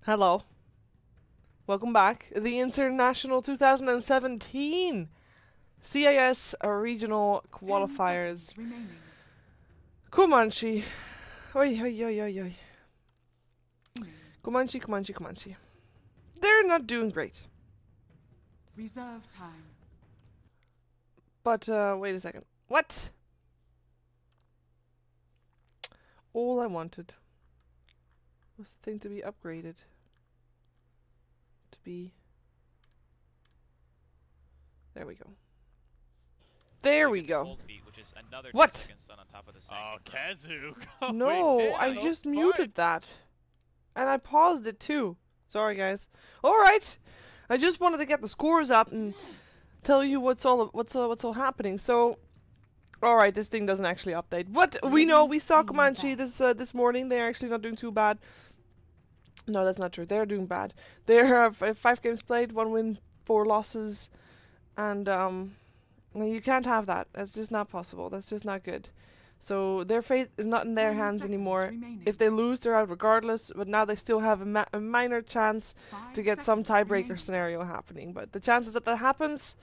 Hello. Welcome back. The International 2017 CIS Regional Qualifiers. Comanche. Oi, oi, oi, oi, oi. Comanche, Comanche, Comanche. They're not doing great. Reserve time. But, wait a second. What? All I wanted was the thing to be upgraded. To be... There we go. There we go. Which is another What? 2 seconds done on top of the Oh, second. Kazu! No, I just muted that. And I paused it too. Sorry, guys. Alright! I just wanted to get the scores up and tell you what's all happening. So, alright, this thing doesn't actually update. What? We know, we saw Comanche this morning. They're actually not doing too bad. No, that's not true. They're doing bad. They're 5 games played, 1 win, 4 losses. And, you can't have that. That's just not possible. That's just not good. So their fate is not in their hands anymore. If they lose, they're out regardless. But now they still have a minor chance to get some tiebreaker scenario happening. But the chances that happens,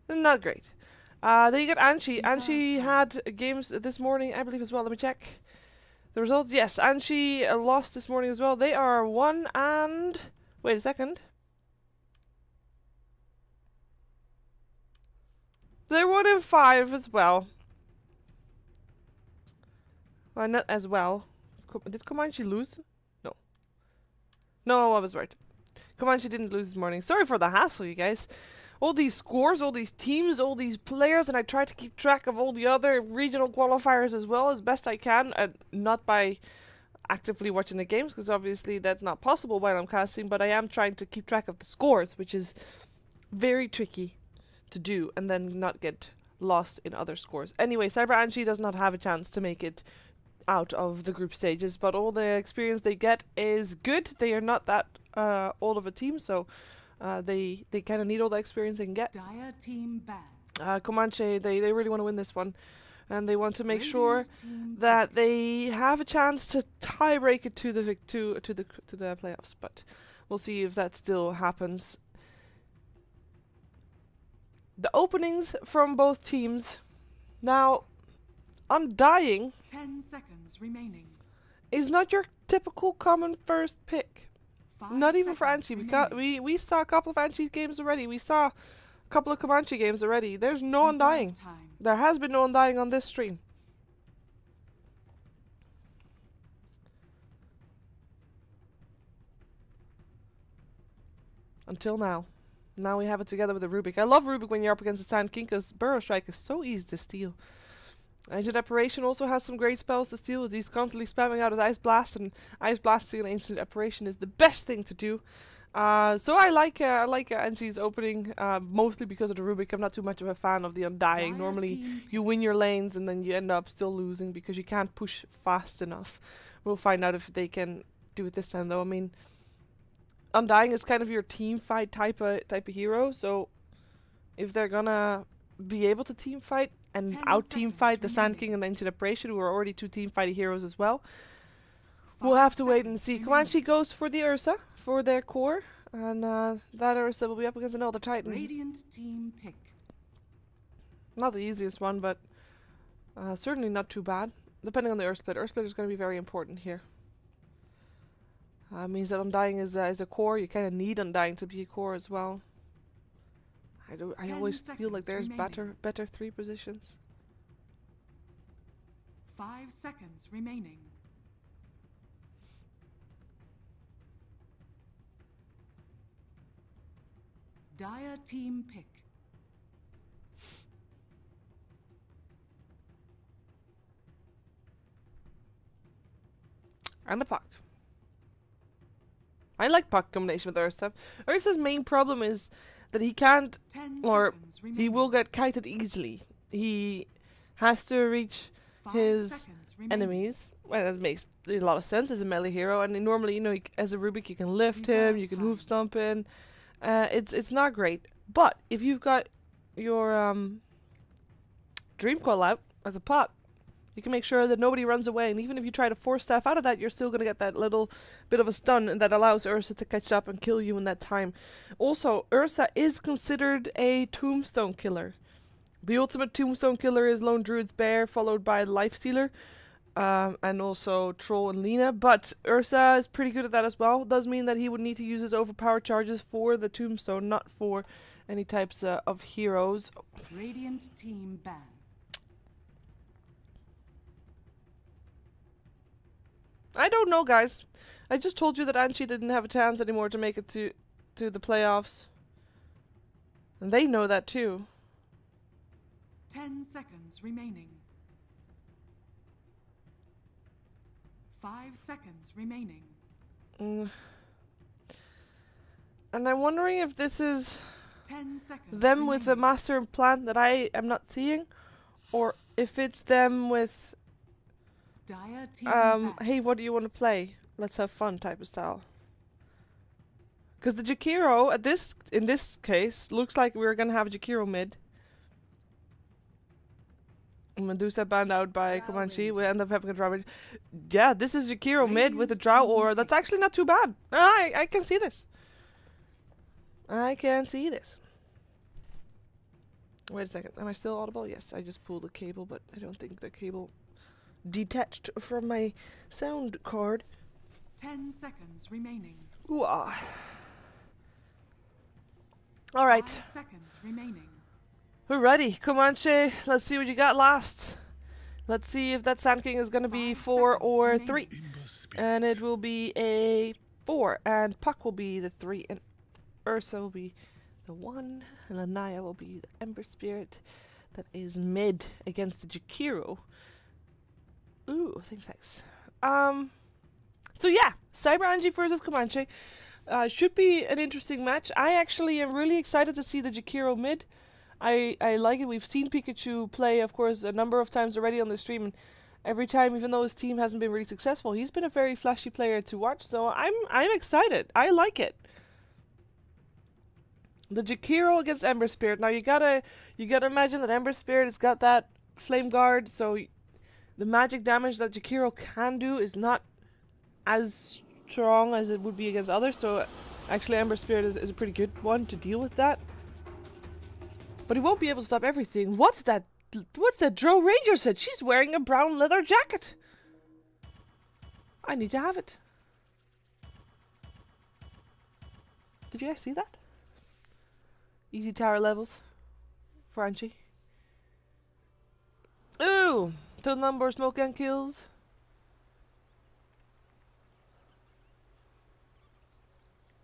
they're not great. Then you got Anji. Anji had games this morning, I believe, as well. Let me check the results. Yes, Anji lost this morning as well. They are 1 and... Wait a second. They're 1 and 5 as well. Well, not as well. Did Comanche lose? No. No, I was right. Comanche didn't lose this morning. Sorry for the hassle, you guys. All these scores, all these teams, all these players, and I try to keep track of all the other regional qualifiers as well as best I can. Not by actively watching the games, because obviously that's not possible while I'm casting, but I am trying to keep track of the scores, which is very tricky to do and then not get lost in other scores. Anyway, Cyber Anji does not have a chance to make it out of the group stages, but all the experience they get is good. They are not that old of a team, so they kind of need all the experience they can get. Dire team bad. Comanche, they really want to win this one, and they want to make sure that they have a chance to tie break it to the playoffs. But we'll see if that still happens. The openings from both teams. Now, Undying 10 seconds remaining. is not your typical common first pick. 5 Not even for seconds Anji, because we saw a couple of Anji games already. We saw a couple of Comanche games already. There's no Reserve Undying. time. There has been no Undying on this stream. Until now. Now we have it together with the Rubik. I love Rubik when you're up against the Sand King, because Burrow Strike is so easy to steal. Ancient Apparition also has some great spells to steal, as he's constantly spamming out his Ice Blast, and Ice Blasting an Ancient Apparition is the best thing to do. So I like Anji's opening, mostly because of the Rubik. I'm not too much of a fan of the Undying. Normally you win your lanes and then you end up still losing because you can't push fast enough. We'll find out if they can do it this time though. I mean, Undying is kind of your team fight type of hero, so if they're gonna be able to team fight and out team fight the Sand King and the Ancient Apparition, who are already 2 team fighting heroes as well, we'll have to wait and see. Comanche goes for the Ursa for their core, and that Ursa will be up against another Titan. Radiant team pick. Not the easiest one, but certainly not too bad, depending on the Earth Split. Earth Split is going to be very important here. Means that Undying is a core. You kind of need Undying to be a core as well. I always feel like there's better 3 positions. 5 seconds remaining. Dire team pick. And the Puck. I like Puck combination with Ursa. Ursa's main problem is that he can't, or he will get kited easily. He has to reach his enemies. Well, that makes a lot of sense as a melee hero. And normally, you know, as a Rubik, you can lift him, you can hoof stomp in. It's not great. But if you've got your Dream Call out as a Puck, You can make sure that nobody runs away, and even if you try to force staff out of that, you're still going to get that little bit of a stun, and that allows Ursa to catch up and kill you in that time. Also, Ursa is considered a tombstone killer. The ultimate tombstone killer is Lone Druid's Bear, followed by Lifestealer, and also Troll and Lena, but Ursa is pretty good at that as well. It does mean that he would need to use his overpowered charges for the tombstone, not for any types of heroes. Radiant team ban. I don't know, guys. I just told you that Anji didn't have a chance anymore to make it to the playoffs. And they know that too. 10 seconds remaining. 5 seconds remaining. And I'm wondering if this is 10 seconds them with a remaining. master plan that I am not seeing, or if it's them with Dire team ban. hey, what do you want to play? Let's have fun type of style. Because the Jakiro in this case looks like we're gonna have Jakiro mid. Medusa banned out by Comanche. We end up having a draw. Yeah, this is Jakiro mid with a draw aura. That's actually not too bad. I can see this. I can see this. Wait a second. Am I still audible? Yes, I just pulled the cable, but I don't think the cable detached from my sound card. 10 seconds remaining. Ooh, ah. All right. 5 seconds remaining. We're ready. Comanche, let's see what you got last. Let's see if that Sand King is going to be 5 4 seconds or remaining. 3. And it will be a 4. And Puck will be the 3. And Ursa will be the 1. And Lanaya will be the Ember Spirit that is mid against the Jakiro. Ooh, thanks. So yeah, Cyber Anji versus Comanche. Should be an interesting match. I actually am really excited to see the Jakiro mid. I like it. We've seen Pikachu play, of course, a number of times already on the stream, and every time, even though his team hasn't been really successful, he's been a very flashy player to watch. So I'm excited. I like it. The Jakiro against Ember Spirit. Now you gotta imagine that Ember Spirit has got that Flame Guard, so the magic damage that Jakiro can do is not as strong as it would be against others. So actually, Ember Spirit is a pretty good one to deal with that. But he won't be able to stop everything. What's that? What's that Drow Ranger said? She's wearing a brown leather jacket. I need to have it. Did you guys see that? Easy tower levels for Anji. Ooh! Total number of smoke and kills.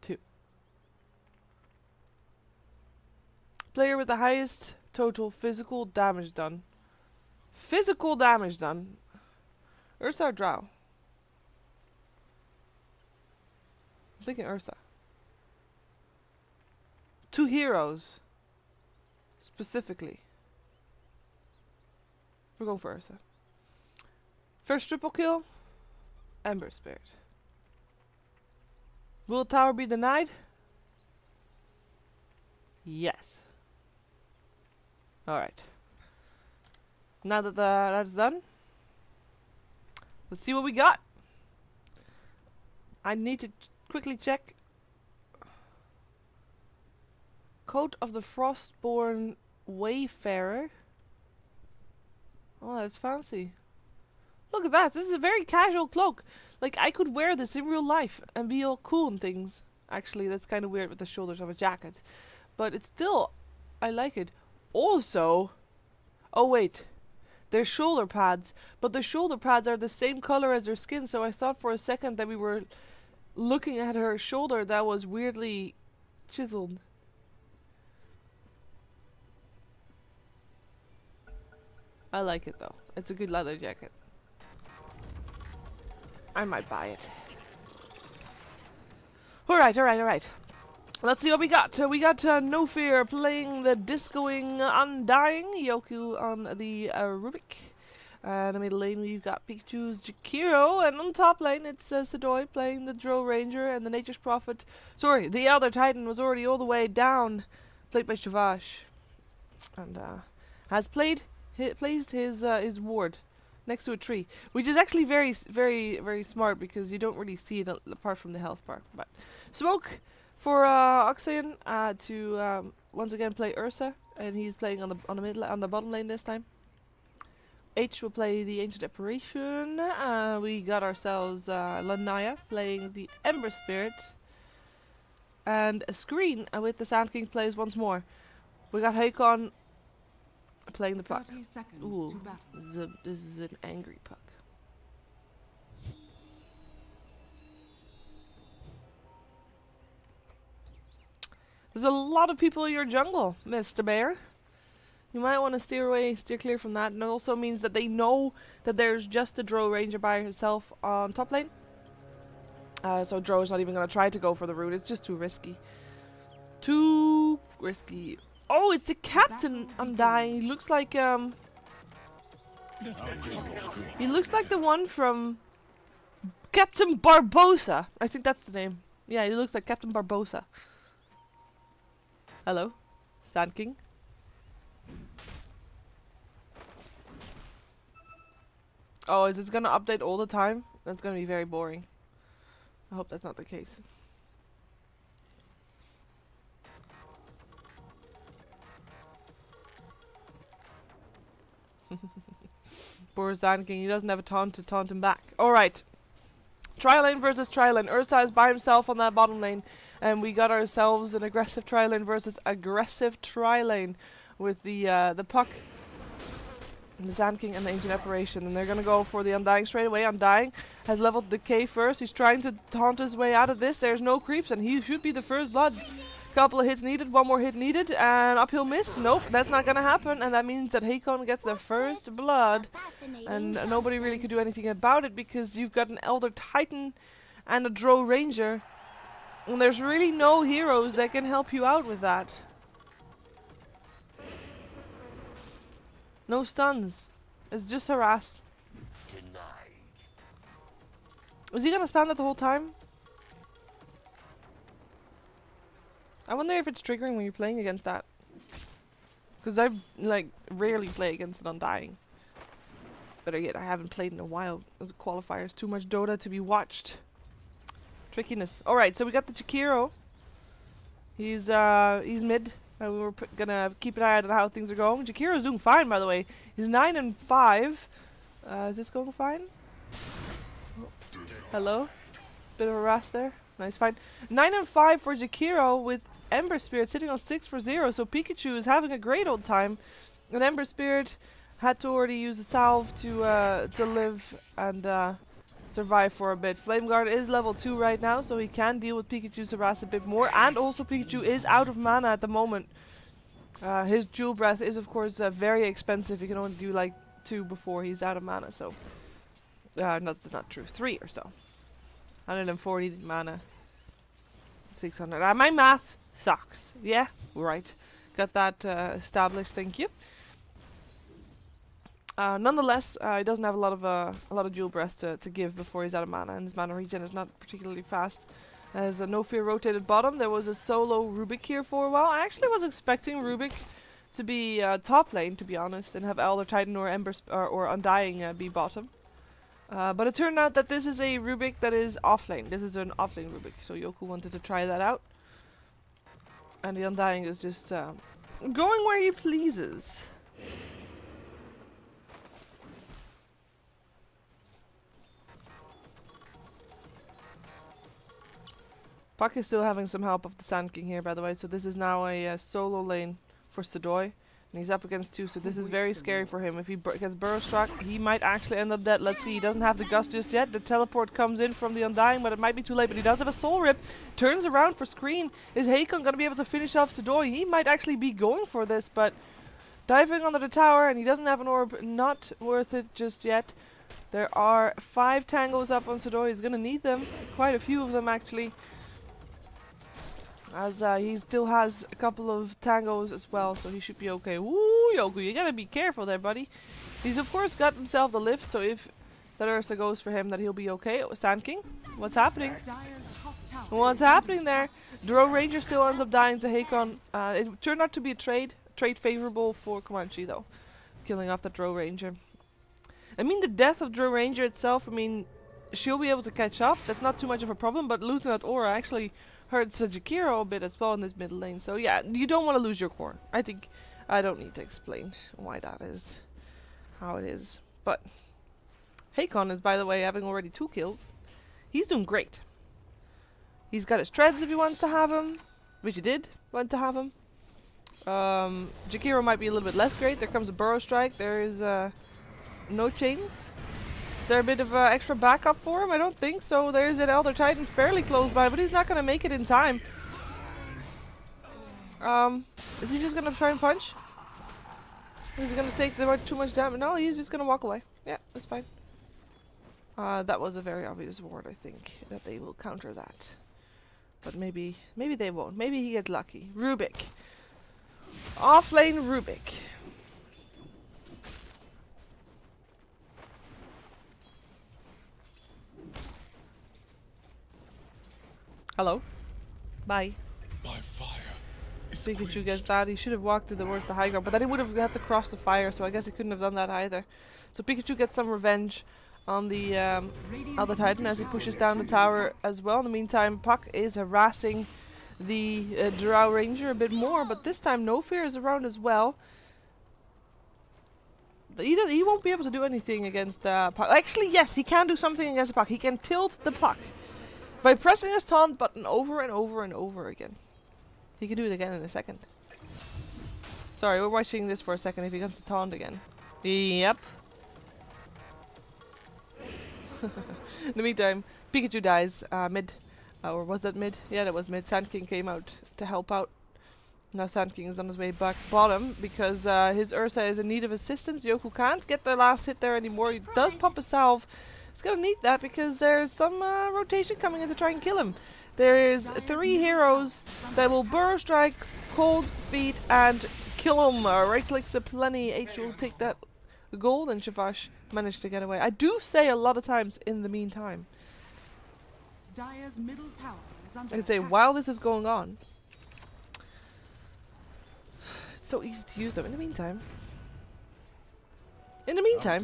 2. Player with the highest total physical damage done. Physical damage done. Ursa or Drow? I'm thinking Ursa. 2 heroes. Specifically. We're going for Ursa. First triple kill. Ember Spirit. Will the tower be denied? Yes. Alright. Now that that's done, let's see what we got. I need to quickly check. Coat of the Frostborn Wayfarer. Oh, that's fancy. Look at that. This is a very casual cloak. Like, I could wear this in real life and be all cool and things. Actually, that's kind of weird with the shoulders of a jacket. But it's still... I like it. Also... Oh, wait. They're shoulder pads. But the shoulder pads are the same color as her skin, so I thought for a second that we were looking at her shoulder that was weirdly chiseled. I like it though. It's a good leather jacket. I might buy it. Alright. Let's see what we got. We got No Fear playing the discoing Undying. Yoku on the Rubik. And in the middle lane we've got Pikachu's Jakiro. And on the top lane it's Sedoy playing the Drow Ranger. And the Nature's Prophet. Sorry, the Elder Titan was already all the way down. Played by Shavash. And has placed his ward. next to a tree, which is actually very smart because you don't really see it apart from the health bar. But smoke for Oxygen to once again play Ursa, and he's playing on the bottom lane this time. H will play the Ancient Apparition. We got ourselves Lanaya playing the Ember Spirit, and a screen with the Sand King plays once more. We got Hakon playing the puck. 30 seconds Ooh, to battle. this is an angry puck. There's a lot of people in your jungle, Mr. Bear. You might want to steer clear from that. And it also means that they know that there's just a Drow Ranger by herself on top lane. So Drow is not even going to try to go for the route. It's just too risky. Too risky. Oh, it's the captain undying. He looks like he looks like the one from Captain Barbosa. I think that's the name. Yeah, he looks like Captain Barbosa. Hello, Sand King. Oh, is this gonna update all the time? That's gonna be very boring. I hope that's not the case. Poor Sand King, he doesn't have a taunt to taunt him back. Alright. Tri-lane versus tri-lane. Ursa is by himself on that bottom lane. And we got ourselves an aggressive tri-lane versus aggressive tri-lane with the puck, the Sand King and the Ancient Apparition. And they're gonna go for the Undying straight away. Undying has leveled Decay first. He's trying to taunt his way out of this. There's no creeps and he should be the first blood. Couple of hits needed, one more hit needed, and uphill miss. Nope, that's not gonna happen, and that means that Hakon gets the first blood, and nobody really could do anything about it because you've got an Elder Titan and a Drow Ranger, and there's really no heroes that can help you out with that. No stuns. It's just harass. Is he gonna spam that the whole time? I wonder if it's triggering when you're playing against that. Because I like rarely play against an Undying. Better yet, I haven't played in a while. Those qualifiers, too much Dota to be watched. Trickiness. Alright, so we got the Chikiro. He's mid. We're gonna keep an eye on how things are going. Jakiro's doing fine, by the way. He's 9 and 5. Is this going fine? Oh. Hello? Bit of a rust there. Nice fight. 9 and 5 for Jakiro with Ember Spirit sitting on 6 for 0. So Pikachu is having a great old time. And Ember Spirit had to already use a salve to live and survive for a bit. Flame Guard is level 2 right now, so he can deal with Pikachu's harass a bit more. And also Pikachu is out of mana at the moment. His Jewel Breath is of course very expensive. He can only do like 2 before he's out of mana. So that's not true. 3 or so. 140 mana. 600. My math sucks. Yeah, right. Got that established. Thank you. Nonetheless, he doesn't have a lot of Jewel Breath to give before he's out of mana, and his mana regen is not particularly fast. As No Fear rotated bottom, there was a solo Rubik here for a while. I actually was expecting Rubik to be top lane, to be honest, and have Elder Titan or Ember or Undying be bottom. But it turned out that this is a Rubik that is offlane. This is an offlane Rubik, so Yoku wanted to try that out. And the Undying is just going where he pleases. Puck is still having some help of the Sand King here, by the way, so this is now a solo lane for Sedoy. And he's up against 2, so this is very scary for him. If he gets burrow struck, he might actually end up dead. Let's see, he doesn't have the gust just yet. The teleport comes in from the Undying, but it might be too late. But he does have a soul rip. Turns around for screen. Is Hakon going to be able to finish off Sedoy? He might actually be going for this, but diving under the tower, and he doesn't have an orb. Not worth it just yet. There are 5 tangos up on Sedoy. He's going to need them. Quite a few of them, actually. As he still has a couple of tangos as well, so he should be okay. Woo, Yoku, you gotta be careful there, buddy. He's of course got himself the lift, so if that Ursa goes for him, that he'll be okay. Oh, Sand King, what's happening? What's happening there? Drow Ranger still ends up dying to Hakon. It turned out to be a trade favorable for Comanche though, killing off the Drow Ranger. I mean, the death of Drow Ranger itself, I mean, she'll be able to catch up. That's not too much of a problem, but losing that aura actually hurts Jakiro a bit as well in this mid lane. So yeah, you don't want to lose your core. I think I don't need to explain why that is how it is. But Hakon is, by the way, having already 2 kills. He's doing great. He's got his treads if he wants to have him, which he did want to have him. Jakiro might be a little bit less great. There comes a burrow strike. There is no chains. Is there a bit of extra backup for him? I don't think so. There's an Elder Titan fairly close by, but he's not going to make it in time. Is he just going to try and punch? Is he going to take too much damage? No, he's just going to walk away. Yeah, that's fine. That was a very obvious ward, I think, that they will counter that. But maybe they won't. Maybe he gets lucky. Rubik. Offlane Rubik. Hello. Bye. My fire is Pikachu gets that. He should have walked towards the high ground, but then he would have had to cross the fire, so I guess he couldn't have done that either. So Pikachu gets some revenge on the Elder Titan as he pushes down the tower as well. In the meantime, Puck is harassing the Drow Ranger a bit more, but this time No Fear is around as well. He won't be able to do anything against Puck. Actually, yes, he can do something against Puck. He can tilt the Puck by pressing his taunt button over and over and over again. He can do it again in a second. Sorry, we're watching this for a second if he gets to taunt again. Yep. In the meantime, Pikachu dies mid. Or was that mid? Yeah, that was mid. Sand King came out to help out. Now Sand King is on his way back bottom because his Ursa is in need of assistance. Yoku can't get the last hit there anymore. He does pop a salve. He's gonna need that because there's some rotation coming in to try and kill him. There's 3 heroes that will Burrow Strike, Cold Feet, and kill him. Right clicks a plenty. H will take that gold, and Shavash managed to get away. I do say a lot of times in the meantime. Dire's middle tower is under I can say attack. while this is going on, it's so easy to use them. In the meantime,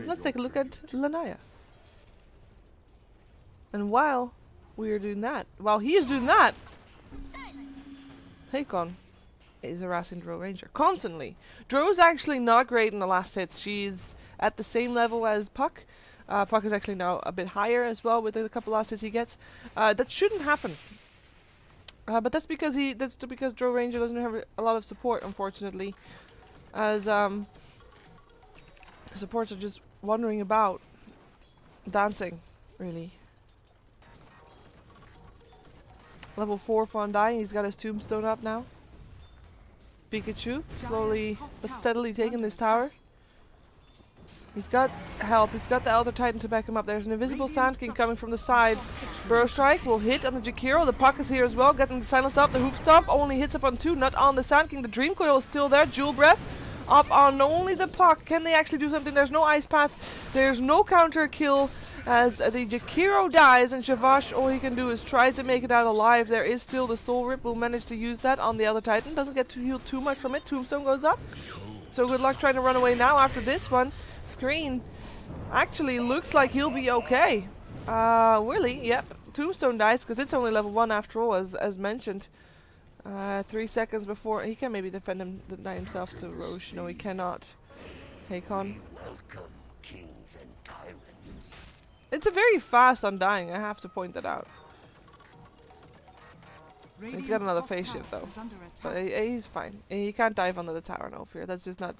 let's take a look at Lanaya. And while we are doing that, while he is doing that, Hakon is harassing Drow Ranger constantly. Drow's actually not great in the last hits. She's at the same level as Puck. Puck is actually now a bit higher as well with the couple last hits he gets. That shouldn't happen. But that's because Drow Ranger doesn't have a lot of support, unfortunately. As the supports are just wandering about, dancing, really. Level 4 for Undying, he's got his tombstone up now. Pikachu, slowly but steadily taking this tower. He's got help, he's got the Elder Titan to back him up. There's an invisible Sand King coming from the side. Burrow Strike will hit on the Jakiro. The Puck is here as well, getting the silence up. The Hoof Stomp only hits up on 2, not on the Sand King. The Dream Coil is still there. Jewel Breath up on only the Puck. Can they actually do something? There's no Ice Path. There's no counter kill. As the Jakiro dies, and Shavash, all he can do is try to make it out alive. There is still the Soul Rip. Will manage to use that on the Elder Titan. Doesn't get to heal too much from it. Tombstone goes up. So good luck trying to run away now after this one. Screen actually looks like he'll be okay. Willy, yep. Tombstone dies because it's only level 1 after all, as mentioned. 3 seconds before he can maybe deny himself to Roche. No, he cannot. Hakon. welcome kings and tyrants. It's a very fast Undying, I have to point that out. He's got another face shift though. But he's fine. He can't dive under the tower, no fear. That's just not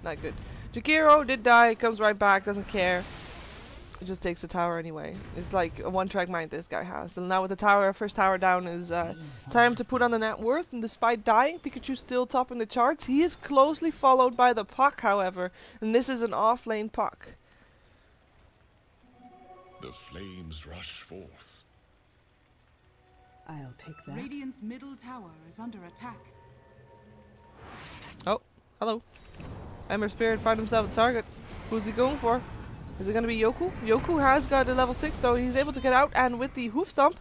good. Jakiro did die, comes right back, doesn't care. It just takes the tower anyway. It's like a one-track mind this guy has. And now with the tower, first tower down is time to put on the net worth. And despite dying, Pikachu's still topping the charts. He is closely followed by the Puck, however. And this is an off-lane Puck. The flames rush forth. I'll take that. Radiant's middle tower is under attack. Oh, hello. Ember Spirit found himself a target. Who's he going for? Is it going to be Yoku? Yoku has got a level 6 though. He's able to get out, and with the Hoof Stomp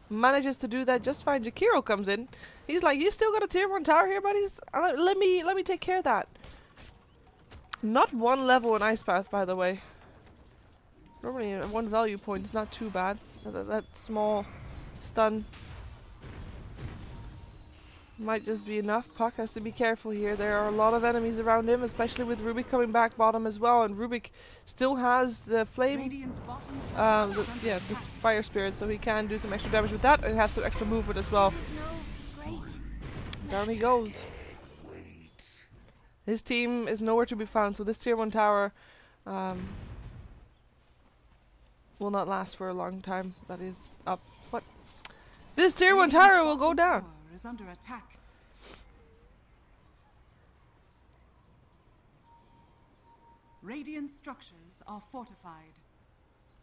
manages to do that just fine. Jakiro comes in. He's like, you still got a tier 1 tower here, buddies? Let me take care of that. Not one level in Ice Path, by the way. Normally, one value point is not too bad. That small stun might just be enough. Puck has to be careful here. There are a lot of enemies around him, especially with Rubik coming back bottom as well. And Rubik still has the flame, this fire spirit, so he can do some extra damage with that and have some extra movement as well. Down he goes. His team is nowhere to be found, so this tier 1 tower will not last for a long time. That is up. What? This tier 1 tower will go down. Is under attack. Radiant structures are fortified.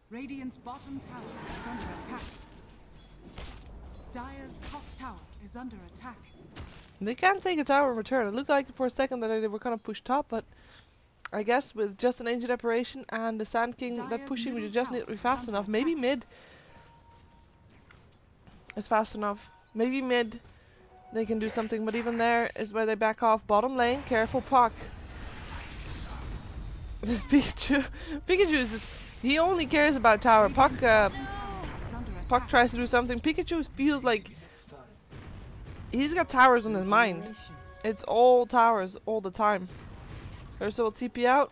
Radiant's bottom tower is under attack. Dire's top tower is under attack. They can't take a tower in return. It looked like for a second that they were kind of pushed top, but I guess with just an Ancient Apparition and the Sand King, that pushing would just need to be fast enough. Maybe mid is fast enough. Maybe mid they can do something, but even there is where they back off. Bottom lane, careful Puck. This Pikachu is just, he only cares about tower. Puck tries to do something. Pikachu feels like he's got towers on his mind. It's all towers all the time. Ursa will TP out.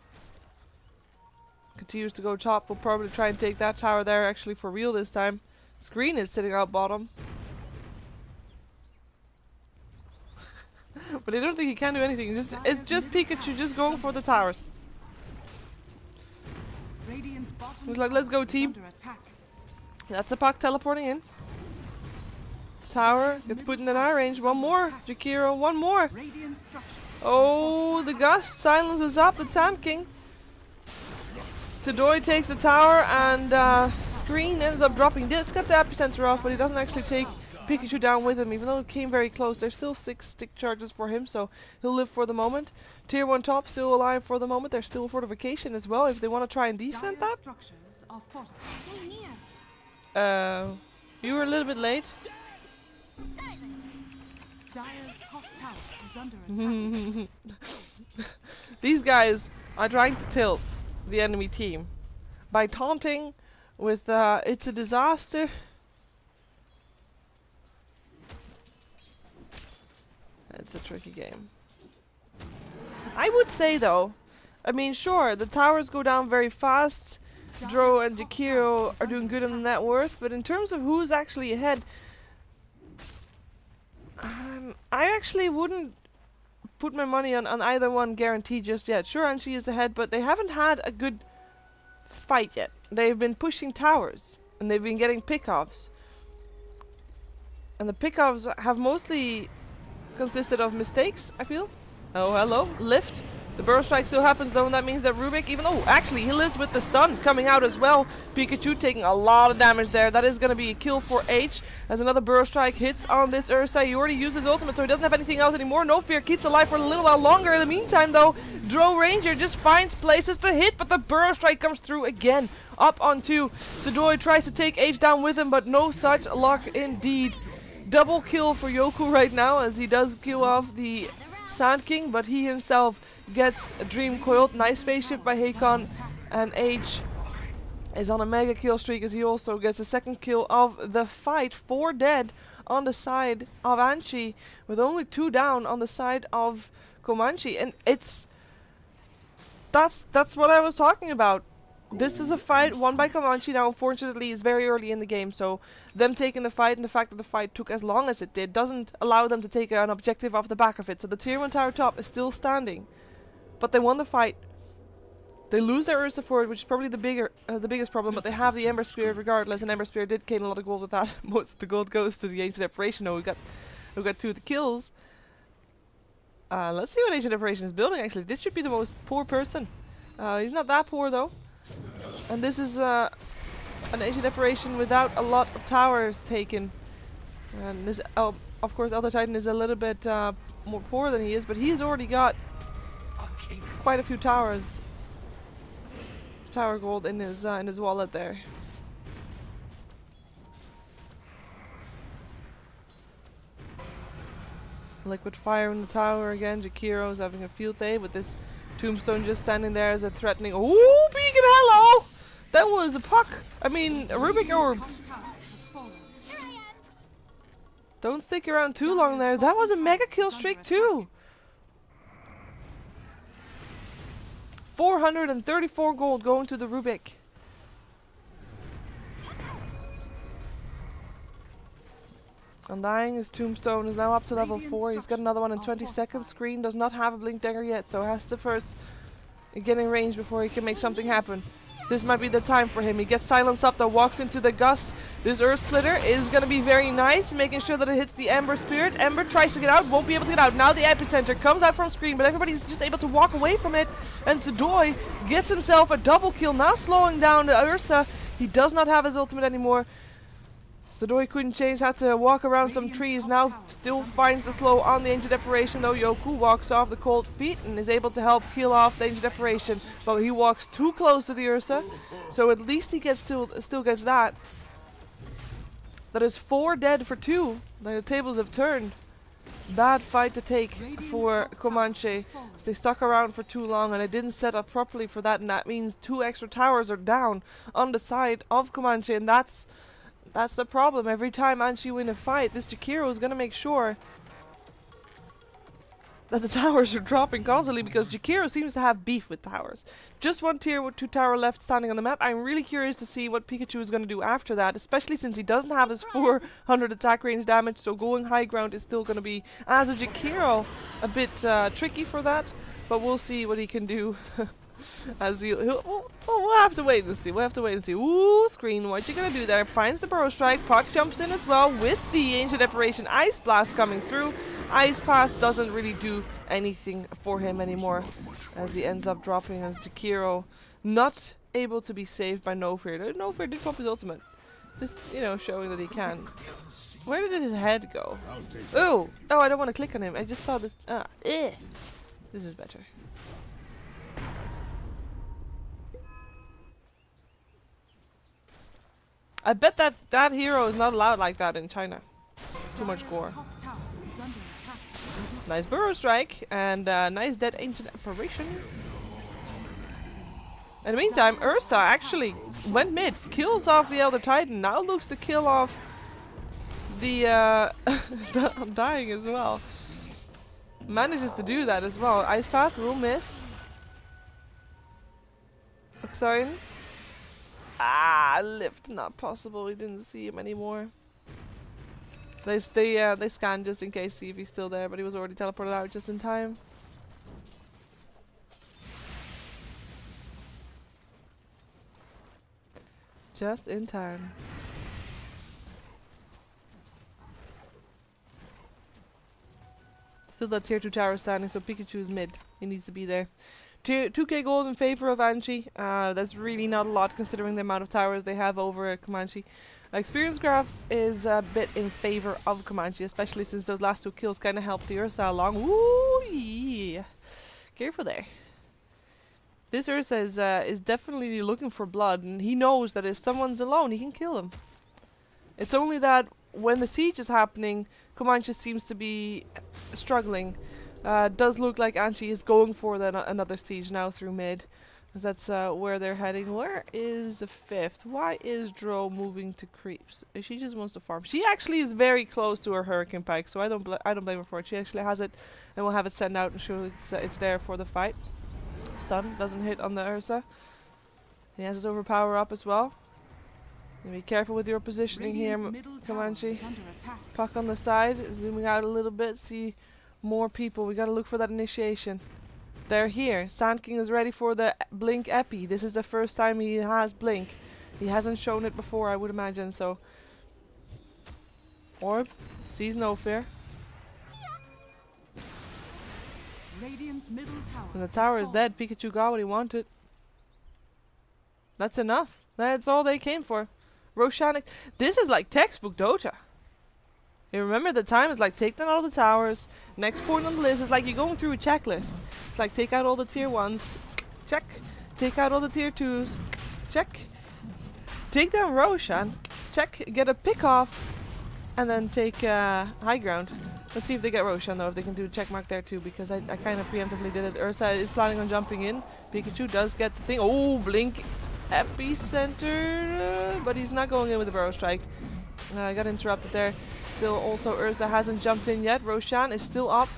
Continues to go top. We'll probably try and take that tower there actually for real this time. Screen is sitting out bottom. But I don't think he can do anything. It's just Pikachu just going for the towers. He's like, let's go team. That's a Puck teleporting in. Tower gets put in an eye range. One more. Jakiro, one more. Oh, the gust silences up the Sand King. Sidoi takes the tower and Screen ends up dropping. This got the epicenter off, but he doesn't actually take Pikachu down with him, even though it came very close. There's still 6 stick charges for him, so he'll live for the moment. Tier 1 top still alive for the moment. There's still fortification as well if they want to try and defend that. You were a little bit late. These guys are trying to tilt the enemy team by taunting with it's a disaster. It's a tricky game. I would say though, I mean sure, the towers go down very fast. Dro and Jakiro are doing good on the net worth, but in terms of who's actually ahead, I actually wouldn't put my money on either one guaranteed just yet. Sure, Anji is ahead, but they haven't had a good fight yet. They've been pushing towers, and they've been getting pickoffs. And the pickoffs have mostly consisted of mistakes, I feel. Oh, hello. Lift. The burrow strike still happens though, and that means that Rubik, even though actually he lives with the stun coming out as well. Pikachu taking a lot of damage there. That is going to be a kill for H as another burrow strike hits on this Ursa. He already used his ultimate, so he doesn't have anything else anymore. No Fear keeps alive for a little while longer. In the meantime though, Dro Ranger just finds places to hit, but the burrow strike comes through again. Up on 2. Sidoi tries to take H down with him, but no such luck indeed. Double kill for Yoku right now as he does kill off the Sand King, but he himself gets a Dream Coiled. Nice phase shift by Hakon, and H is on a mega kill streak as he also gets a second kill of the fight. 4 dead on the side of Anji with only 2 down on the side of Comanche, and that's what I was talking about. This is a fight won by Comanche. Now unfortunately it's very early in the game, so them taking the fight and the fact that the fight took as long as it did doesn't allow them to take an objective off the back of it. So the tier 1 tower top is still standing, but they won the fight. They lose their Ursa for it, which is probably the biggest problem, but they have the Ember Spear regardless, and Ember Spear did gain a lot of gold with that. Most of the gold goes to the Ancient Apparition. No, we got 2 of the kills. Let's see what Ancient Apparition is building actually. This should be the most poor person. He's not that poor though. And this is an Ancient Apparition without a lot of towers taken. And this, of course, Elder Titan is a little bit more poor than he is, but he's already got quite a few towers. Tower gold in his wallet there. Liquid fire in the tower again. Jakiro's having a field day with this Tombstone just standing there as a threatening. Ooh, beacon, hello! That was a puck. I mean, a Rubik orb. Don't stick around too long there. That was a mega kill streak too. 434 gold going to the Rubik. Undying, his Tombstone is now up to level 4. He's got another one in 20 seconds. Screen does not have a blink dagger yet, so has to first get in range before he can make something happen. This might be the time for him. He gets silenced up, that walks into the gust. This Earth Splitter is going to be very nice, making sure that it hits the Ember Spirit. Ember tries to get out, won't be able to get out. Now the Epicenter comes out from screen, but everybody's just able to walk away from it. And Zedoy gets himself a double kill, now slowing down Ursa. He does not have his ultimate anymore. Zedoy couldn't change, had to walk around some trees. Now still finds the slow on the Ancient Deparation, though. Yoku walks off the cold feet and is able to help kill off the Ancient Deparation. But he walks too close to the Ursa, so at least he gets still gets that. That is 4 dead for 2. The tables have turned. Bad fight to take for Comanche. They stuck around for too long and they didn't set up properly for that, and that means 2 extra towers are down on the side of Comanche, and that's the problem. Every time Anji win a fight, this Jakiro is going to make sure that the towers are dropping constantly, because Jakiro seems to have beef with towers. Just 1 tier with 2 tower left standing on the map. I'm really curious to see what Pikachu is going to do after that, especially since he doesn't have his 400 attack range damage, so going high ground is still going to be, as a Jakiro, a bit tricky for that, but we'll see what he can do. As we'll have to wait and see. We'll have to wait and see. Ooh, screen, what you gonna do there? Finds the Burrow Strike. Puck jumps in as well with the Ancient Deparation. Ice Blast coming through. Ice Path doesn't really do anything for him anymore, as he ends up dropping as Jakiro, not able to be saved by No Fear. No Fear did pop his ultimate, just, you know, showing that he can. Where did his head go? Oh, I don't want to click on him. I just saw this. This is better. I bet that hero is not allowed like that in China. Too much gore. Nice Burrow Strike and nice dead Ancient Apparition. In the meantime, Ursa actually went mid, kills off the Elder Titan, now looks to kill off the Undying as well. Manages to do that as well. Ice Path will miss. Oxine. Lift not possible. We didn't see him anymore. They scanned just in case, see if he's still there, but he was already teleported out just in time. Just in time. Still that tier 2 tower standing, so Pikachu is mid. He needs to be there. 2k gold in favor of Anji. That's really not a lot considering the amount of towers they have over Comanche. Experience graph is a bit in favor of Comanche, especially since those last 2 kills kind of helped the Ursa along. Ooh, yeah. Careful there. This Ursa is definitely looking for blood, and he knows that if someone's alone, he can kill them. It's only that when the siege is happening, Comanche seems to be struggling. Does look like Anji is going for another siege now through mid, as that's where they're heading. Where is the 5th? Why is Dro moving to creeps? She just wants to farm. She actually is very close to her Hurricane Pike, so I don't blame her for it. She actually has it, and we'll have it sent out and show it's there for the fight. Stun doesn't hit on the Ursa. He has his overpower up as well. Be careful with your positioning here, Comanche. Puck on the side, zooming out a little bit. See more people. We gotta look for that initiation. They're here. Sand King is ready for the Blink Epi. This is the first time he has Blink. He hasn't shown it before, I would imagine, so. Orb sees No Fear. And the tower is dead. Pikachu got what he wanted. That's enough. That's all they came for. Roshanic. This is like textbook Dota. You remember the time is like take down all the towers. Next point on the list is like you're going through a checklist. It's like take out all the tier 1s. Check. Take out all the tier 2s. Check. Take down Roshan. Check. Get a pick off. And then take high ground. Let's see if they get Roshan though, if they can do a check mark there too, because I kind of preemptively did it. Ursa is planning on jumping in. Pikachu does get the thing. Oh, Blink Epicenter, but he's not going in with the Burrow Strike. I got interrupted there. Still also Ursa hasn't jumped in yet. Roshan is still up.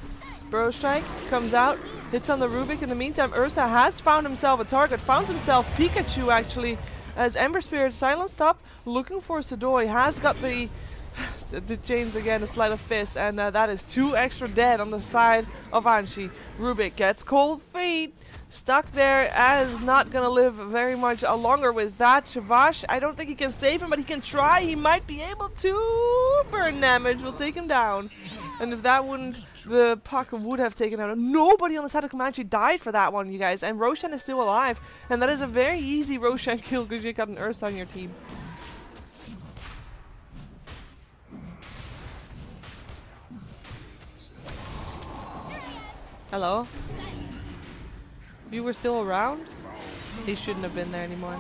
Burrow Strike comes out, hits on the Rubik. In the meantime, Ursa has found himself a target, found himself Pikachu actually, as Ember Spirit silenced up, looking for Sadoy, has got the chains again, a sleight of fist, and that is 2 extra dead on the side of Anji. Rubik gets Cold Feet, stuck there, as not gonna live very much longer with that. Shavash, I don't think he can save him, but he can try. He might be able to. Burn damage will take him down. And if that wouldn't, the puck would have taken out. Nobody on the side of Comanche died for that one, you guys. And Roshan is still alive. And that is a very easy Roshan kill because you got an Ursa on your team. Hello? You were still around? He shouldn't have been there anymore.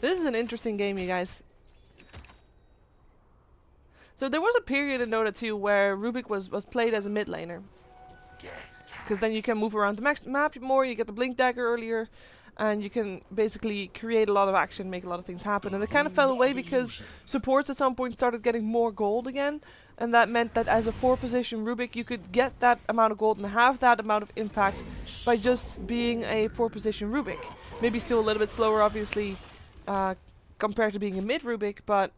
This is an interesting game, you guys. So there was a period in Dota 2 where Rubik was played as a mid laner. Because then you can move around the map more, you get the Blink Dagger earlier, and you can basically create a lot of action, make a lot of things happen. And it kind of fell away because supports at some point started getting more gold again, and that meant that as a 4 position Rubik you could get that amount of gold and have that amount of impact by just being a 4 position Rubik. Maybe still a little bit slower obviously compared to being a mid Rubik, but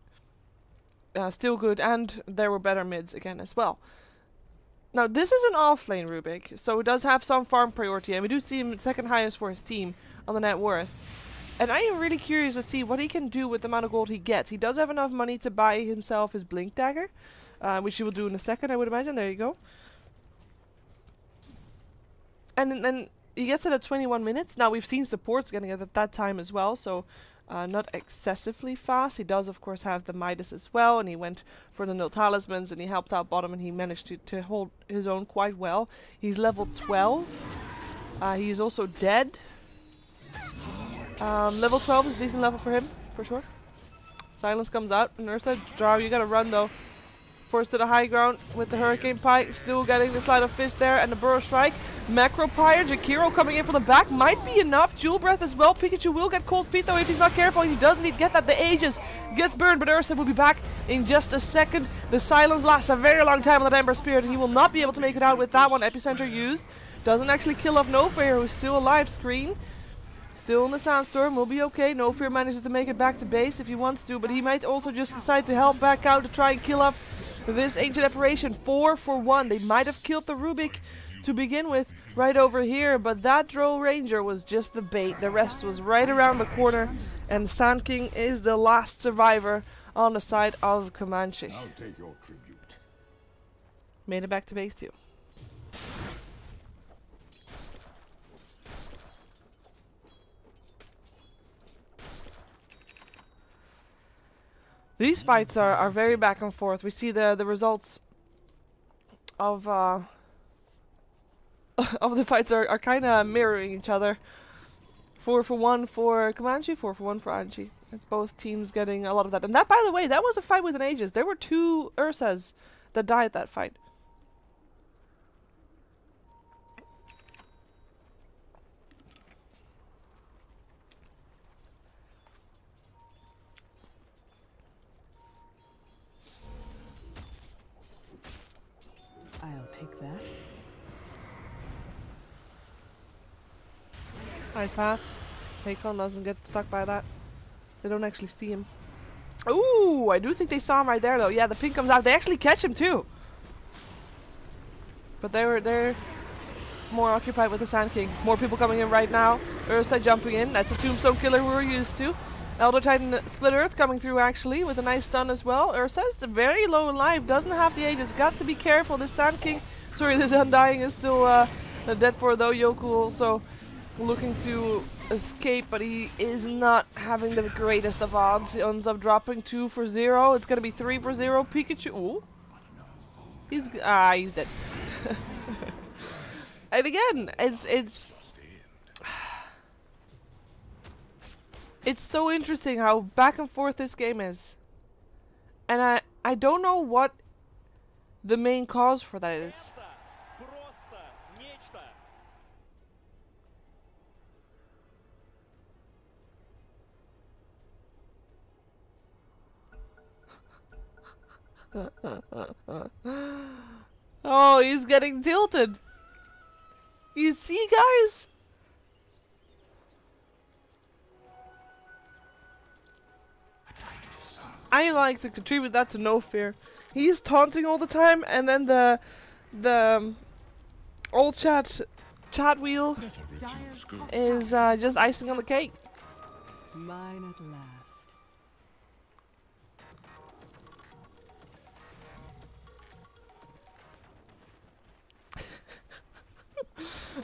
still good, and there were better mids again as well. Now this is an off-lane Rubik, so it does have some farm priority, and we do see him second highest for his team on the net worth. And I am really curious to see what he can do with the amount of gold he gets. He does have enough money to buy himself his Blink Dagger, which he will do in a second, I would imagine. There you go. And then he gets it at 21 minutes. Now we've seen supports getting it at that time as well, so not excessively fast. He does of course have the Midas as well, and he went for the no talismans and he helped out bottom, and he managed to hold his own quite well. He's level 12. He's also dead. Level 12 is a decent level for him, for sure. Silence comes out, and Ursa, Drow, you gotta run though. Forced to the high ground with the Hurricane Pike, still getting the Sleight of Fist there, and the Burrow Strike. Macro Pyre, Jakiro coming in from the back, might be enough. Jewel Breath as well. Pikachu will get Cold Feet though if he's not careful. He does need to get that. The Aegis gets burned, but Ursa will be back in just a second. The silence lasts a very long time on that Ember Spirit, and he will not be able to make it out with that one. Epicenter used. Doesn't actually kill off No Fear, who's still alive. Screen. Still in the Sandstorm, will be okay. No Fear manages to make it back to base if he wants to, but he might also just decide to help back out to try and kill off this Ancient Apparition. 4 for 1. They might have killed the Rubik to begin with right over here, but that Drow Ranger was just the bait. The rest was right around the corner, and Sand King is the last survivor on the side of Comanche. I'll take your tribute. Made it back to base too. These fights are very back and forth. We see the results of of the fights are kind of mirroring each other. 4 for 1 for Comanche, 4 for 1 for Anji. It's both teams getting a lot of that. And that, by the way, that was a fight with an Aegis. There were 2 Ursas that died that fight. I'll take that. Nice path. Hakon doesn't get stuck by that. They don't actually see him. Ooh, I do think they saw him right there though. Yeah, the pink comes out. They actually catch him too. But they're more occupied with the Sand King. More people coming in right now. Ursa jumping in. That's a Tombstone Killer who we're used to. Elder Titan Split Earth coming through actually with a nice stun as well. Ursa's very low in life. Doesn't have the Aegis. Got to be careful. This Sand King, sorry, this Undying is still dead for though. Yoku also looking to escape, but he is not having the greatest of odds. He ends up dropping 2 for 0. It's gonna be 3 for 0. Pikachu. Ooh. He's dead. And again, it's It's so interesting how back and forth this game is. And I don't know what the main cause for that is. Oh, he's getting tilted. You see, guys? I like to contribute that to No Fear. He's taunting all the time, and then the old chat wheel is just icing on the cake. Mine at last.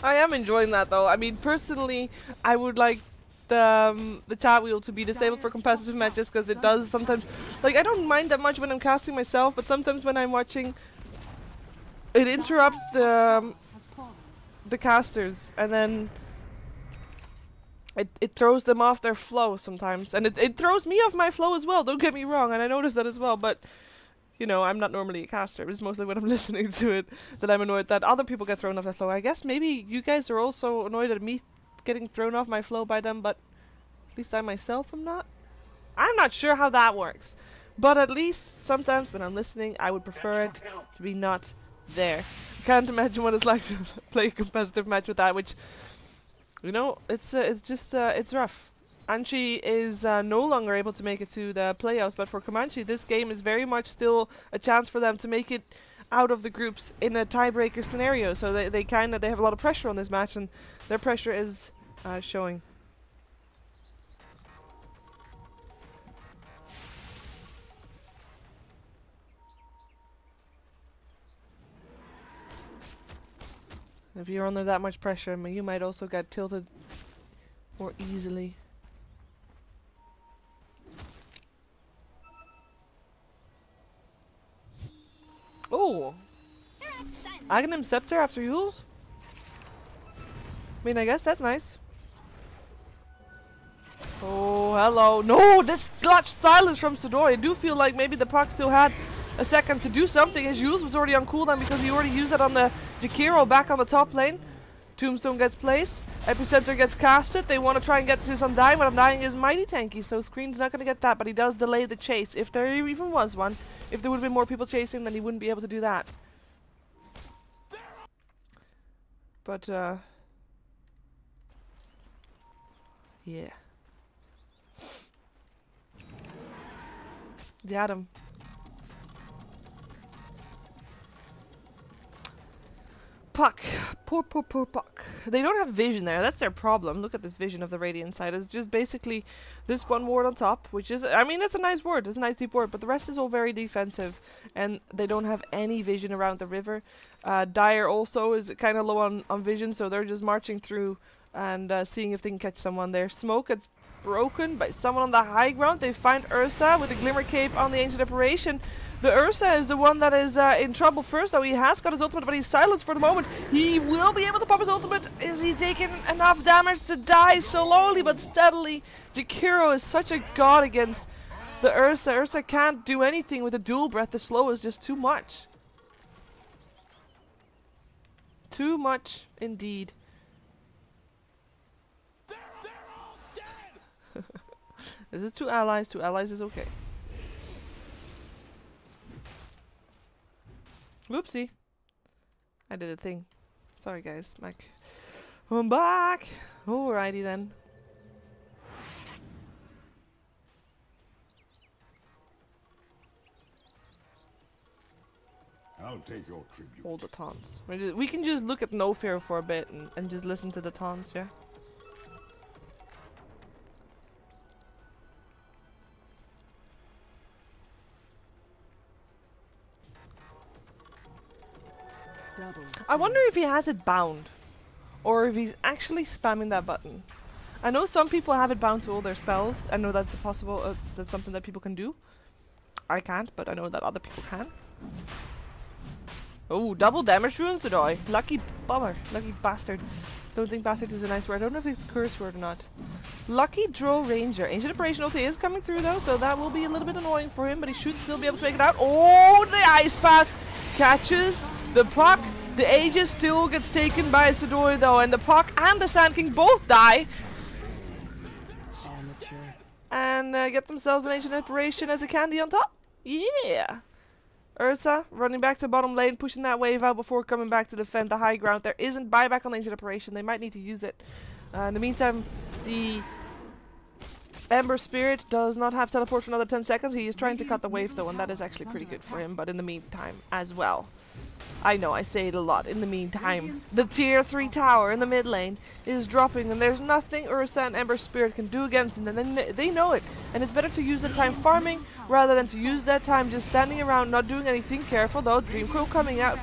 I am enjoying that though. I mean, personally, I would like the chat wheel to be disabled for competitive matches because it does sometimes. Like, I don't mind that much when I'm casting myself, but sometimes when I'm watching, it interrupts the casters, and then it throws them off their flow sometimes, and it throws me off my flow as well. Don't get me wrong, and I noticed that as well, but. You know, I'm not normally a caster. It's mostly when I'm listening to it that I'm annoyed that other people get thrown off their flow. I guess maybe you guys are also annoyed at me getting thrown off my flow by them, but at least I myself am not. I'm not sure how that works. But at least sometimes when I'm listening, I would prefer it to be not there. I can't imagine what it's like to play a competitive match with that, which, you know, it's rough. Anji is no longer able to make it to the playoffs, but for Comanche, this game is very much still a chance for them to make it out of the groups in a tiebreaker scenario. So they have a lot of pressure on this match, and their pressure is showing. If you're under that much pressure, you might also get tilted more easily. Oh! Aghanim Scepter after Yules? I mean, I guess that's nice. Oh, hello. No, this clutch silence from Sudoi. I do feel like maybe the puck still had a second to do something. His Yules was already on cooldown because he already used it on the Jakiro back on the top lane. Tombstone gets placed. Epicenter gets casted. They want to try and get this Undying, but Undying is mighty tanky, so Screen's not going to get that, but he does delay the chase. If there even was one. If there would have been more people chasing, then he wouldn't be able to do that. But, yeah. The Atom. Puck. Poor Puck. They don't have vision there. That's their problem. Look at this vision of the Radiant side. It's just basically this one ward on top, which is, I mean, it's a nice ward. It's a nice deep ward, but the rest is all very defensive, and they don't have any vision around the river. Dire also is kind of low on vision, so they're just marching through and seeing if they can catch someone there. Smoke gets broken by someone on the high ground. They find Ursa with the Glimmer Cape on the Ancient Apparition. The Ursa is the one that is in trouble first, though. He has got his ultimate, but he's silenced for the moment. He will be able to pop his ultimate. Is he taking enough damage to die slowly but steadily? Jakiro is such a god against the Ursa. Ursa can't do anything with a dual breath. The slow is just too much. Too much indeed. They're all dead. This is two allies. Two allies is okay. Whoopsie. I did a thing. Sorry guys, Mac. I'm back! Alrighty then. I'll take your tribute. All the taunts. We can just look at No Fear for a bit and just listen to the taunts, yeah? I wonder if he has it bound, or if he's actually spamming that button. I know some people have it bound to all their spells. I know that's possible. That's something that people can do. I can't, but I know that other people can. Oh, double damage runes, Sudoi. Lucky bummer. Lucky bastard. Don't think bastard is a nice word. I don't know if it's a curse word or not. Lucky Drow Ranger. Ancient Operation ulti is coming through though, so that will be a little bit annoying for him, but he should still be able to make it out. Oh, the Ice Path catches the puck. The Aegis still gets taken by Sidoi though, and the puck and the Sand King both die. And get themselves an Ancient Operation as a candy on top. Yeah. Ursa running back to bottom lane, pushing that wave out before coming back to defend the high ground. There isn't buyback on the Ancient Operation. They might need to use it. In the meantime, the Ember Spirit does not have teleport for another 10 seconds. He is trying to cut the wave though, and that is actually pretty good for him. But in the meantime as well. I know, I say it a lot. In the meantime, the tier 3 tower in the mid lane is dropping, and there's nothing Ursa and Ember Spirit can do against it, and then they know it. And it's better to use the time farming rather than to use that time just standing around not doing anything. Careful though, Dream Coil coming out.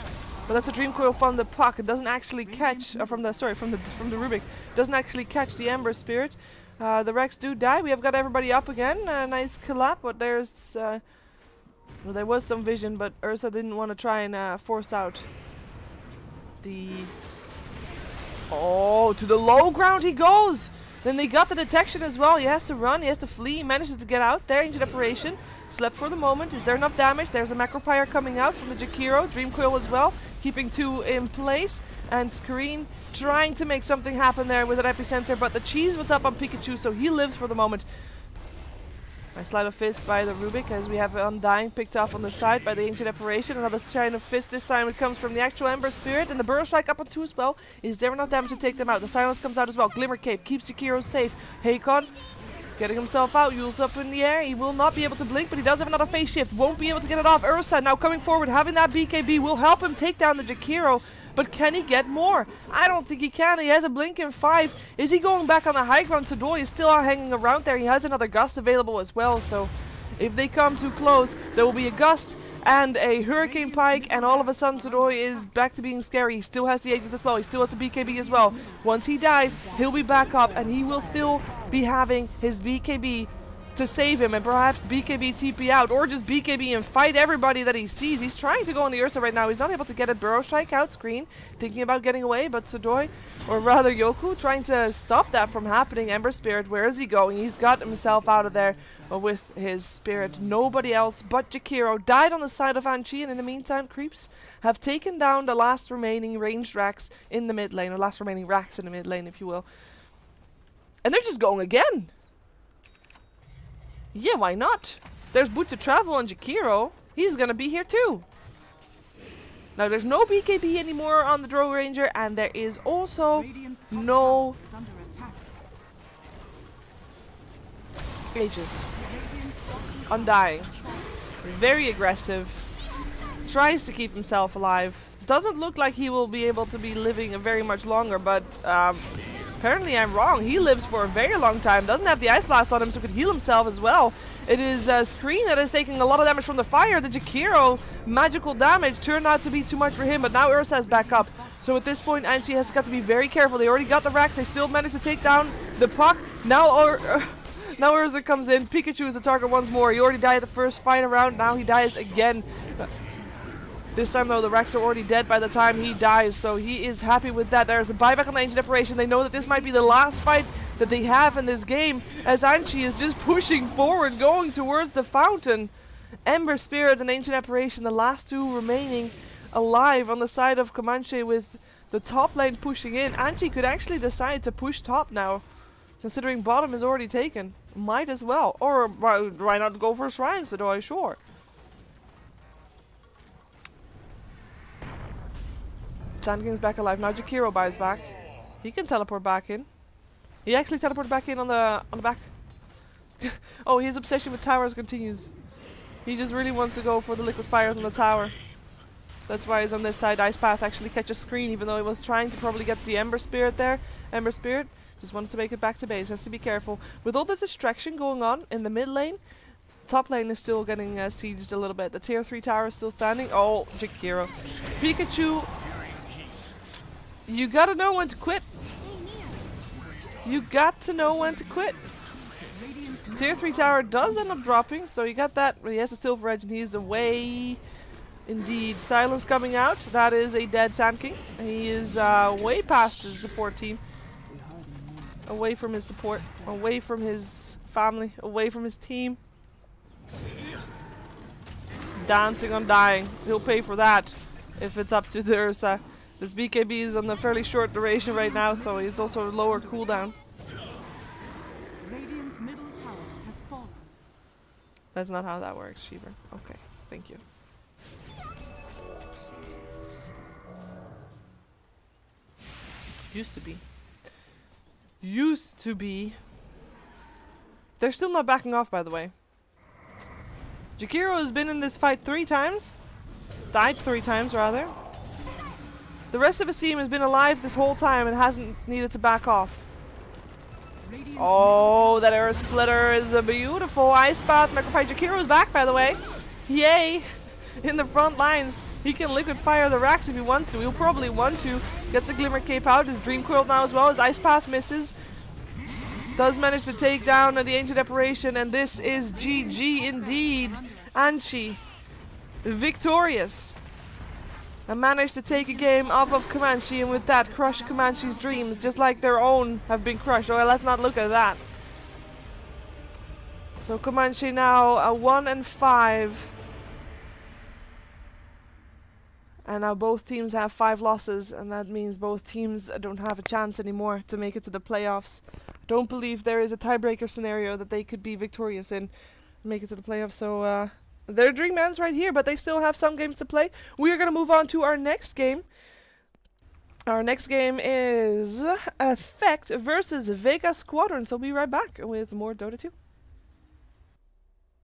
But that's a Dream Coil from the puck. It doesn't actually catch, from the Rubik. Doesn't actually catch the Ember Spirit. The Rex do die. We have got everybody up again. Nice collab, but there's well, there was some vision, but Ursa didn't want to try and force out the... Oh, to the low ground he goes! Then they got the detection as well. He has to run, he has to flee, he manages to get out there into the operation. Slept for the moment. Is there enough damage? There's a Macropyre coming out from the Jakiro. Dream Coil as well, keeping 2 in place. And Screen trying to make something happen there with an epicenter, but the cheese was up on Pikachu, so he lives for the moment. Nice sleight of fist by the Rubik as we have Undying picked off on the side by the Ancient Operation. Another sleight of fist, this time it comes from the actual Ember Spirit, and the Burrow Strike up on 2 as well. Is there enough damage to take them out? The Silence comes out as well. Glimmer Cape keeps Jakiro safe. Hakon getting himself out, Yule's up in the air. He will not be able to blink, but he does have another phase shift. Won't be able to get it off. Ursa now coming forward, having that BKB will help him take down the Jakiro. But can he get more? I don't think he can. He has a blink in 5. Is he going back on the high ground? Sidoi is still hanging around there. He has another gust available as well. So if they come too close, there will be a gust and a Hurricane Pike. And all of a sudden, Sidoi is back to being scary. He still has the Aegis as well. He still has the BKB as well. Once he dies, he'll be back up. And he will still be having his BKB to save him, and perhaps BKB TP out, or just BKB and fight everybody that he sees. He's trying to go on the Ursa right now. He's not able to get a Burrow Strike out. Screen thinking about getting away, but Sidoi, or rather Yoku, trying to stop that from happening. Ember Spirit, where is he going? He's got himself out of there with his Spirit. Nobody else but Jakiro died on the side of Anji, and in the meantime, Creeps have taken down the last remaining ranged racks in the mid lane, or last remaining racks in the mid lane, if you will. And they're just going again. Yeah, why not? There's Boots of Travel on Jakiro. He's gonna be here too. Now there's no BKB anymore on the Drow Ranger, and there is also no Aegis. Undying. Very aggressive. Tries to keep himself alive. Doesn't look like he will be able to be living very much longer, but apparently I'm wrong. He lives for a very long time. Doesn't have the Ice Blast on him, so could heal himself as well. It is Screen that is taking a lot of damage from the fire. The Jakiro magical damage turned out to be too much for him, but now Ursa's back up. So at this point, Anji has got to be very careful. They already got the racks. They still managed to take down the puck. Now now Ursa comes in. Pikachu is the target once more. He already died the first fight around. Now he dies again. This time though, the Rex are already dead by the time he dies, so he is happy with that. There's a buyback on the Ancient Operation. They know that this might be the last fight that they have in this game, as Anji is just pushing forward, going towards the fountain. Ember Spirit and Ancient Operation, the last 2 remaining alive on the side of Comanche, with the top lane pushing in. Anji could actually decide to push top now, considering bottom is already taken. Might as well. Or why not go for Shrines, Sidoi? Sure. Sand King's back alive. Now Jakiro buys back. He can teleport back in. He actually teleported back in on the back. Oh, his obsession with towers continues. He just really wants to go for the liquid fires on the tower. That's why he's on this side. Ice Path actually catches Screen, even though he was trying to probably get the Ember Spirit there. Ember Spirit just wanted to make it back to base. Has to be careful. With all the distraction going on in the mid lane, top lane is still getting sieged a little bit. The tier 3 tower is still standing. Oh, Jakiro. Pikachu, you gotta know when to quit. You got to know when to quit. Tier 3 tower does end up dropping, so you got that. He has a Silver Edge and he's away. Indeed, Silence coming out. That is a dead Sand King. He is way past his support team. Away from his support. Away from his family. Away from his team. Dancing on dying. He'll pay for that if it's up to the Ursa. This BKB is on a fairly short duration right now, so it's also a lower cooldown. Radiant's middle tower has fallen. That's not how that works, Sheever. Okay, thank you. Used to be. Used to be. They're still not backing off, by the way. Jakiro has been in this fight 3 times. Died 3 times, rather. The rest of his team has been alive this whole time and hasn't needed to back off. Oh, that arrow splitter is a beautiful ice path. Necropie Jakiro's back, by the way. Yay! In the front lines. He can liquid fire the racks if he wants to. He'll probably want to. Gets a Glimmer Cape out. His Dream Quilt now as well. His Ice Path misses. Does manage to take down the Ancient Apparition. And this is GG indeed. Anji victorious. And managed to take a game off of Comanche, and with that crush Comanche's dreams, just like their own have been crushed. Oh, well, let's not look at that. So Comanche now 1-5. And now both teams have 5 losses, and that means both teams don't have a chance anymore to make it to the playoffs. Don't believe there is a tiebreaker scenario that they could be victorious in, make it to the playoffs. So they're dream mans right here, but they still have some games to play. We are going to move on to our next game. Our next game is Effect versus Vega Squadron. So we'll be right back with more Dota 2.